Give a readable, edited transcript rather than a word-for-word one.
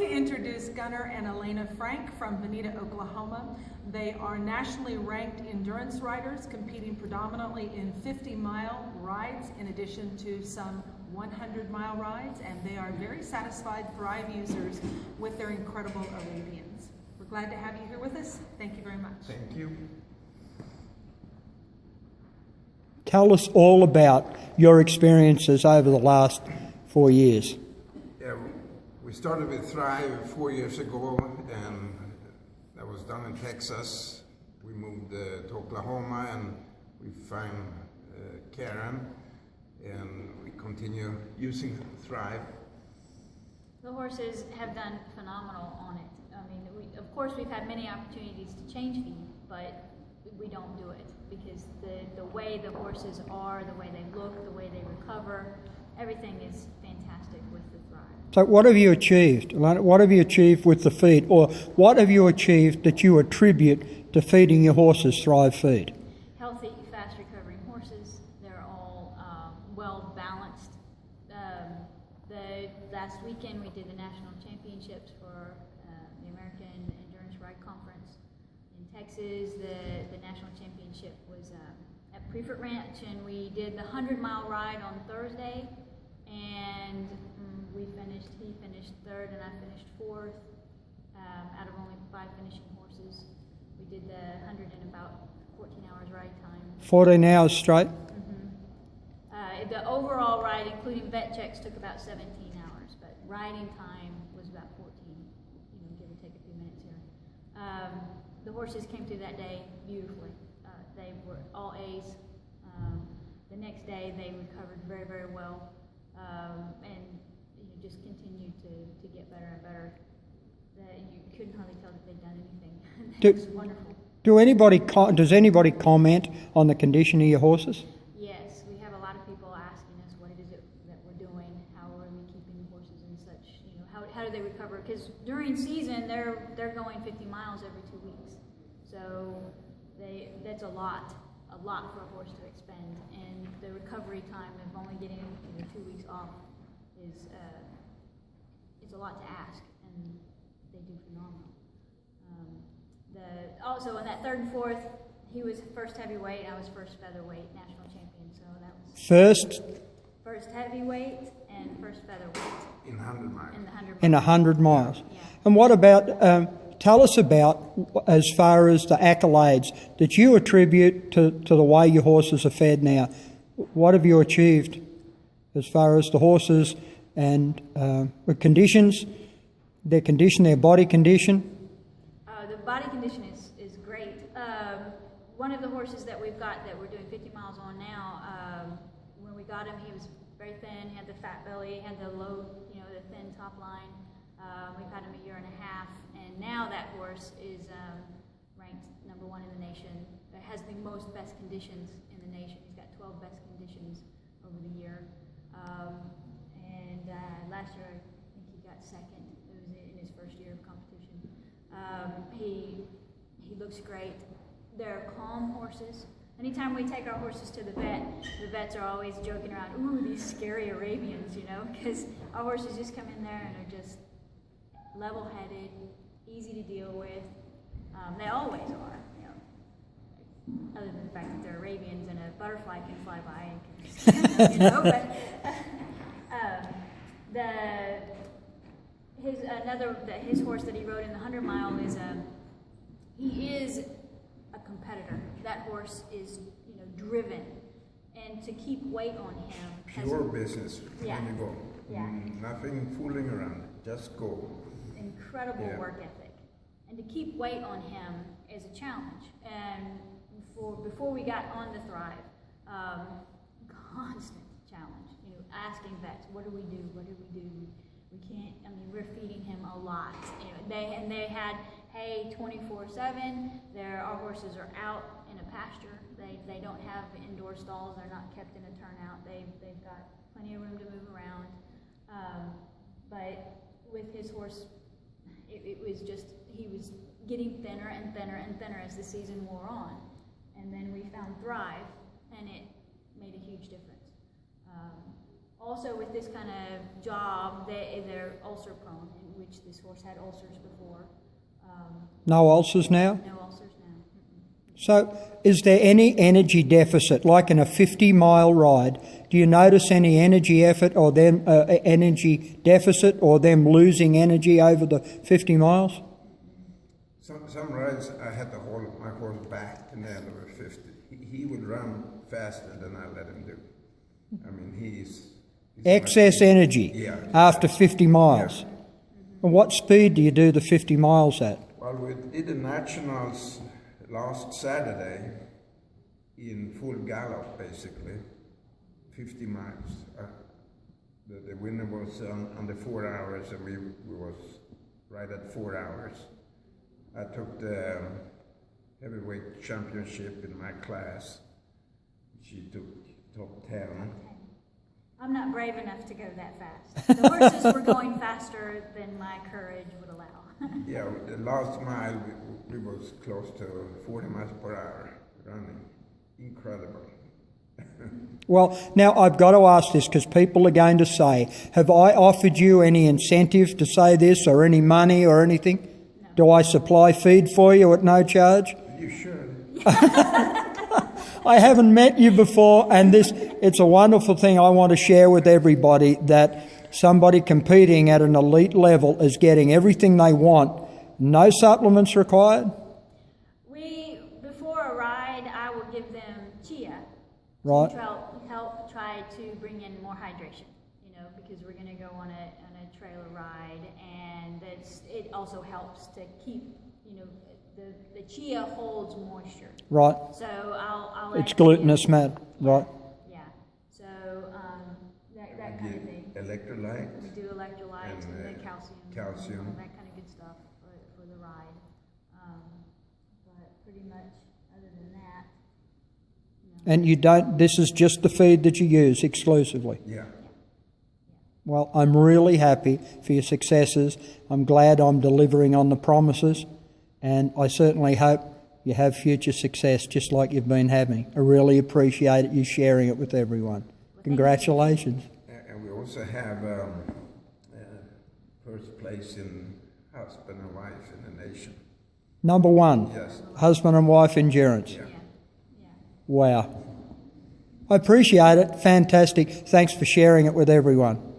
to introduce Gunnar and Elena Frank from Bonita, Oklahoma. They are nationally ranked endurance riders competing predominantly in 50-mile rides in addition to some 100-mile rides, and they are very satisfied Thrive users with their incredible Arabians. We're glad to have you here with us. Thank you very much. Thank you. Tell us all about your experiences over the last 4 years. Yeah, we started with Thrive 4 years ago, and that was done in Texas. We moved to Oklahoma, and we found Karen, and we continue using Thrive. The horses have done phenomenal on it. I mean, of course, we've had many opportunities to change feed, but we don't do it because the way the horses are, the way they look, the way they recover, everything is fantastic with the Thrive. So what have you achieved? What have you achieved with the feed? Or what have you achieved that you attribute to feeding your horses Thrive feed? Healthy, fast recovering horses. They're all well balanced. The last weekend we did the national championships for the American Endurance Ride Conference in Texas. The national championship was at Prefort Ranch, and we did the 100-mile ride on Thursday, and he finished third and I finished fourth out of only 5 finishing horses. We did the 100 in about 14 hours ride time. 14 hours straight? The overall ride, including vet checks, took about 17 hours, but riding time was about 14, give or take a few minutes here. The horses came through that day beautifully. They were all A's. The next day they recovered very, very well, and just continued to get better and better. You couldn't hardly tell that they'd done anything. It was wonderful. Does anybody comment on the condition of your horses? Yes, we have a lot of people asking us what it is that we're doing, how are we keeping the horses in such, how do they recover? Because during season they're going 50 miles every 2 weeks, so that's a lot for a horse to expend, and the recovery time of only getting 2 weeks off is it's a lot to ask, and they do phenomenal. Also in that third and fourth, he was first heavyweight, I was first featherweight national champion, so that was first heavyweight and first featherweight in 100 miles. In 100 miles. Yeah. And what about, tell us about, as far as the accolades that you attribute to the way your horses are fed now. What have you achieved as far as the horses and the conditions, their body condition? The body condition is great. One of the horses that we've got that we're doing 50 miles on now, when we got him, he was very thin, had the fat belly, had the low, the thin top line. We've had him a year and a half, and now that horse is ranked #1 in the nation. It has the most best conditions in the nation. He's got 12 best conditions over the year. And last year, I think he got second. It was in his first year of competition. He looks great. They're calm horses. Anytime we take our horses to the vets are always joking around, ooh, these scary Arabians, because our horses just come in there and are just level-headed, easy to deal with. They always are, other than the fact that they're Arabians and a butterfly can fly by and can stand them, but his horse that he rode in the 100-mile is he is a competitor. That horse is driven, and to keep weight on him. Pure business. Yeah. When you go. Yeah. Nothing fooling around. Just go. Incredible work ethic, and to keep weight on him is a challenge. And before we got on the Thrive, constant challenge. Asking vets, what do we do? What do we do? We can't. We're feeding him a lot. They had hay 24/7. Our horses are out in a pasture. They don't have indoor stalls. They're not kept in a turnout. They've got plenty of room to move around. But with his horse, it was just, he was getting thinner and thinner and thinner as the season wore on. And then we found Thrive, and it made a huge difference. Also with this kind of job, they're ulcer prone, in which this horse had ulcers before. No ulcers now? No ulcers now. Mm-mm. So, is there any energy deficit, like in a 50-mile ride? Do you notice any energy effort or them energy deficit, or them losing energy over the 50 miles? Some rides I had to hold my horse back and then over 50. He would run faster than I let him do. I mean, he's Excess energy Yeah. after 50 miles. And what speed do you do the 50 miles at? Well, we did the Nationals last Saturday in full gallop, basically, 50 miles. The winner was under 4 hours, and we was right at 4 hours. I took the heavyweight championship in my class. She took top 10. I'm not brave enough to go that fast. The horses were going faster than my courage would allow. Yeah, the last mile we was close to 40 miles per hour running. Incredible. Well, now I've got to ask this because people are going to say, have I offered you any incentive to say this, or any money or anything? No. Do I supply feed for you at no charge? You should. I haven't met you before, and it's a wonderful thing I want to share with everybody, that somebody competing at an elite level is getting everything they want. No supplements required? Before a ride, I will give them chia. Right. To help try to bring in more hydration, because we're going to go on a trailer ride, and it also helps to keep, the chia holds moisture. Right. So I'll It's add glutinous chia. matter. Right. Yeah. So that kind of thing. Electrolyte. We do electrolytes and then calcium. And that kind of good stuff for the ride. But pretty much other than that. And you don't, this is just the feed that you use exclusively? Yeah. Well, I'm really happy for your successes. I'm glad I'm delivering on the promises, and I certainly hope you have future success just like you've been having. I really appreciate you sharing it with everyone. Congratulations. And we also have first place in husband and wife in the nation. Number one, Yes. husband and wife endurance. Yeah. Yeah. Wow. I appreciate it. Fantastic. Thanks for sharing it with everyone.